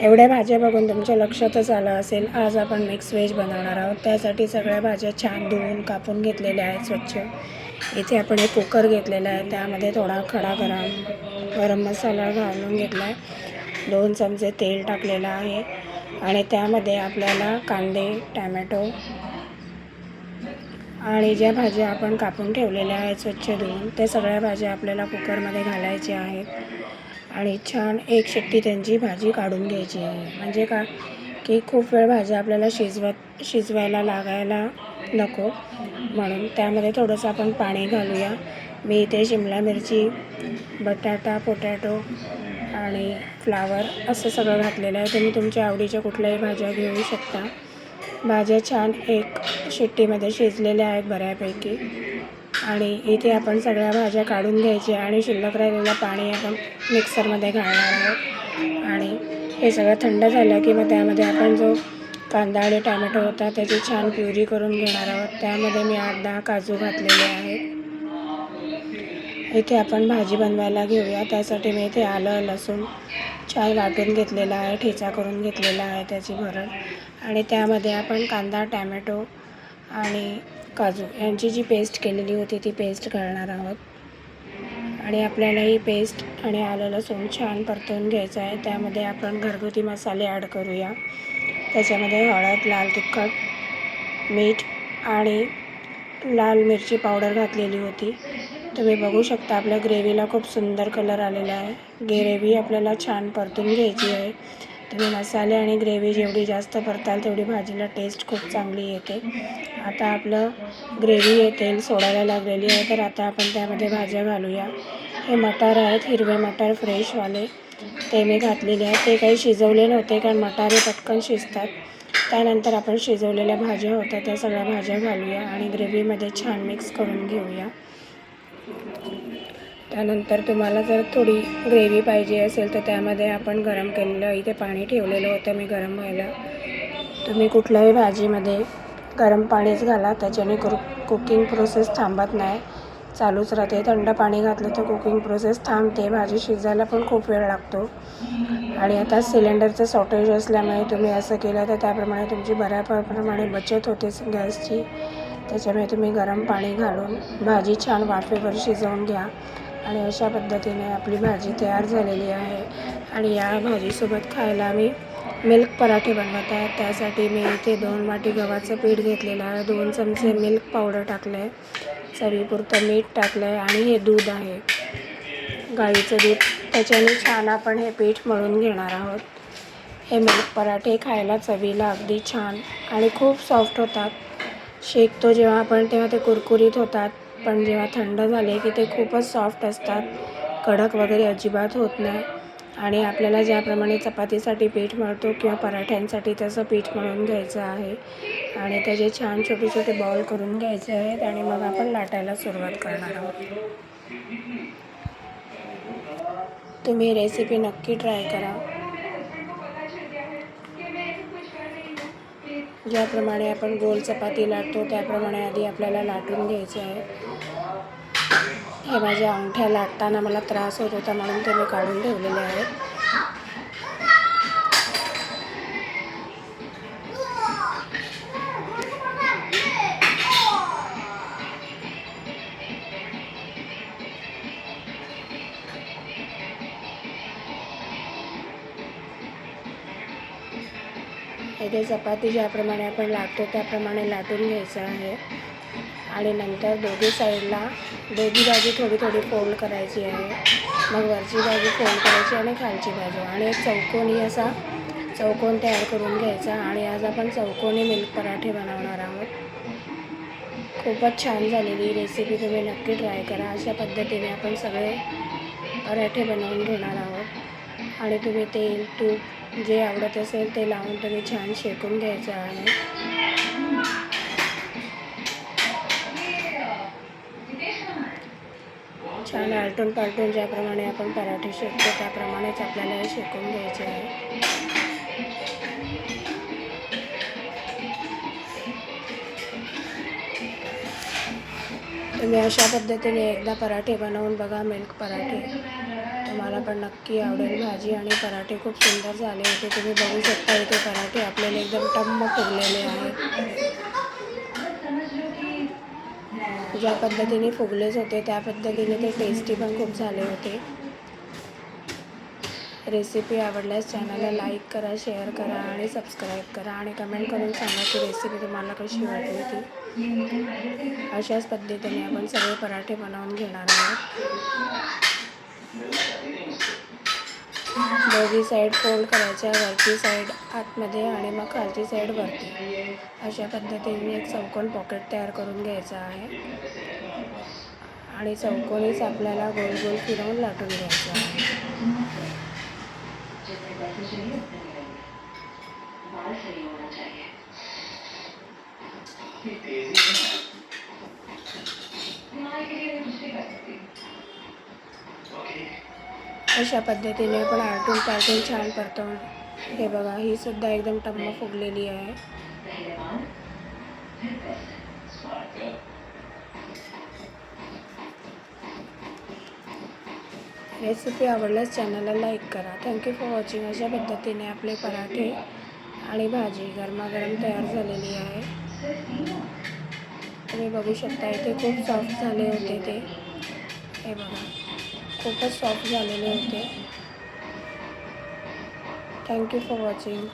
एवढ्या भाज्या बघून तुमच्या लक्षातच आलं असेल, आज आपण मिक्स व्हेज बनवणार आहोत. त्यासाठी सगळ्या भाज्या छान धुवून कापून घेतलेल्या आहेत स्वच्छ. इथे आपण एक कुकर घेतलेला आहे, त्यामध्ये थोडा खडा गरम मसाला घालून घेतला आहे. 2 चमचे तेल टाकलेलं आहे आणि त्यामध्ये आपल्याला कांदे, टॅमॅटो आणि ज्या भाज्या आपण कापून ठेवलेल्या आहेत स्वच्छ धुवून, त्या सगळ्या भाज्या आपल्याला कुकरमध्ये घालायच्या आहेत आणि छान एक शिट्टी त्यांची भाजी काढून घ्यायची आहे. म्हणजे का की खूप वेळ भाज्या आपल्याला शिजवायला लागायला नको, म्हणून त्यामध्ये थोडंसं आपण पाणी घालूया. मी इथे शिमला मिरची, बटाटा, पोटॅटो आणि फ्लावर असं सगळं घातलेलं आहे. तुम्ही तुमच्या आवडीच्या कुठल्याही भाज्या घेऊ शकता. भाज्या छान एक शिट्टीमध्ये शिजलेल्या आहेत बऱ्यापैकी आणि इथे आपण सगळ्या भाज्या काढून घ्यायच्या आणि शिल्लक राहिलेलं पाणी आपण मिक्सरमध्ये घालणार आहोत. आणि हे सगळं थंड झालं की मग त्यामध्ये आपण जो कांदा आणि टॅमॅटो होता त्याची छान प्युरी करून घेणार आहोत. त्यामध्ये मी 8-10 काजू घातलेले आहेत. इथे आपण भाजी बनवायला घेऊया. त्यासाठी मी इथे आलं, लसूण छान वाटून घेतलेला आहे, ठेचा करून घेतलेला आहे त्याची भरड. आणि त्यामध्ये आपण कांदा, टॅमॅटो आणि काजू यांची जी पेस्ट केलेली होती ती पेस्ट घालणार आहोत. आणि आपल्याला ही पेस्ट आणि आलं लसूण छान परतवून घ्यायचं आहे. त्यामध्ये आपण घरगुती मसाले ॲड करूया. त्याच्यामध्ये हळद, लाल तिखट, मीठ आणि लाल मिरची पावडर घातलेली होती. तुम्ही बघू शकता आपल्या ग्रेव्हीला खूप सुंदर कलर आलेला आहे. ग्रेव्ही आपल्याला छान परतून घ्यायची आहे. तुम्ही मसाले आणि ग्रेव्ही जेवढी जास्त परताल तेवढी भाजीला टेस्ट खूप चांगली येते. आता आपलं ग्रेव्ही तेल सोडायला लागलेली आहे, तर आता आपण त्यामध्ये भाज्या घालूया. हे मटार आहेत, हिरवे मटार फ्रेशवाले, ते मी घातलेले आहेत. ते काही शिजवले नव्हते कारण मटार हे पटकन शिजतात. त्यानंतर आपण शिजवलेल्या भाज्या होत्या त्या सगळ्या भाज्या घालूया आणि ग्रेव्हीमध्ये छान मिक्स करून घेऊया. त्यानंतर तुम्हाला जर थोडी ग्रेव्ही पाहिजे असेल तर त्यामध्ये आपण गरम केलेलं इथे पाणी ठेवलेलं होतं मी गरम व्हायला. तुम्ही कुठल्याही भाजीमध्ये गरम पाणीच घाला, त्याच्याने कुकिंग प्रोसेस थांबत नाही, चालूच राहते. थंड पाणी घातलं तर कुकिंग प्रोसेस थांबते, भाजी शिजायला पण खूप वेळ लागतो. आणि आता सिलेंडरचं शॉर्टेज असल्यामुळे तुम्ही असं केलं तर त्याप्रमाणे तुमची बऱ्याप्रमाणे बचत होते गॅसची. त्याच्यामुळे तुम्ही गरम पाणी घालून भाजी छान वाफेवर शिजवून घ्या. आणि अशा पद्धतीने आपली भाजी तयार झालेली आहे. आणि या भाजीसोबत खायला मी मिल्क पराठे बनवत आहे. त्यासाठी मी इथे 2 वाटी गव्हाचं पीठ घेतलेलं आहे, 2 चमचे मिल्क पावडर टाकलं आहे, चवीपुरतं मीठ टाकलं आहे आणि हे दूध आहे, गाईचं दूध. त्याच्याने छान आपण हे पीठ मळून घेणार आहोत. हे मिल्क पराठे खायला चवीला अगदी छान आणि खूप सॉफ्ट होतात. शेकतो जेव्हा आपण तेव्हा ते कुरकुरीत होतात, पण जेव्हा थंड झाले की ते खूपच सॉफ्ट असतात, कडक वगैरे अजिबात होत नाही. आणि आपल्याला ज्याप्रमाणे चपातीसाठी पीठ मळतो किंवा पराठ्यांसाठी तसं पीठ मळून घ्यायचं आहे आणि त्याचे छान छोटे छोटे बॉल करून घ्यायचे आहेत आणि मग आपण लाटायला सुरुवात करणार आहोत. तुम्ही रेसिपी नक्की ट्राय करा. ज्याप्रमाणे आपण गोल चपाती लाटतो त्याप्रमाणे आधी आपल्याला लाटून घ्यायचे आहे. हे माझ्या अंगठ्या लाटताना मला त्रास होत होता म्हणून ते मी काढून ठेवलेले आहेत. इथे चपाती ज्याप्रमाणे आपण लाटतो त्याप्रमाणे लाटून घ्यायचं आहे. आणि नंतर दोन्ही बाजू थोडी थोडी फोल्ड करायची आहे. मग वरची बाजू फोल्ड करायची आणि खालची बाजू आणि एक चौकोनी असा चौकोन तयार करून घ्यायचा. आणि आज आपण चौकोनी मिल्क पराठे बनवणार आहोत. खूपच छान झालेली रेसिपी, तुम्ही नक्की ट्राय करा. अशा पद्धतीने आपण सगळे पराठे बनवून घेणार आहोत. आणि तुम्ही तेल, तूप जे आवडत असेल ते लावून तुम्ही छान शेकून घ्यायचं आहे. छान आलटून पालटून ज्याप्रमाणे आपण पराठे शेकतो त्याप्रमाणेच आपल्याला हे शेकून घ्यायचे आहे. तुम्ही अशा पद्धतीने एकदा पराठे बनवून बघा, मिल्क पराठे. तुम्हाला पण नक्की आवडेल. भाजी आणि पराठे खूप सुंदर झाले होते. तुम्ही बघू शकता इथे पराठे आपल्याला एकदम टम्म फुगलेले आहेत. ज्या पद्धतीने फुगलेच होते त्या पद्धतीने ते टेस्टी पण खूप झाले होते. रेसिपी आवडल्यास चॅनलला लाईक करा, शेअर करा आणि सबस्क्राईब करा आणि कमेंट करून सांगा की रेसिपी तुम्हाला कशी वाटली ती. अशाच पद्धतीने आपण सगळे पराठे बनवून घेणार आहोत. दोघी साईड फोल्ड करायच्या, वरची साईड आतमध्ये आणि मग खालची साईड वरती. अशा पद्धतीने एक चौकोन पॉकेट तयार करून घ्यायचा आहे आणि चौकोनीच आपल्याला गोल गोल फिरवून लाटून घ्यायचं आहे. अशा पद्धतीने आपण आलटून पालटून छान परतवून, हे बघा ही सुद्धा एकदम टम्म फुगलेली आहे. रेसिपी आवडल्यास चॅनलला लाईक करा. Thank you for watching. अशा पद्धतीने आपले पराठे आणि भाजी गरमागरम तयार झालेली आहे. तुम्ही बघू शकता इथे खूप सॉफ्ट झाले होते ते. हे बघा खूपच सॉफ्ट झालेले होते. Thank you for watching.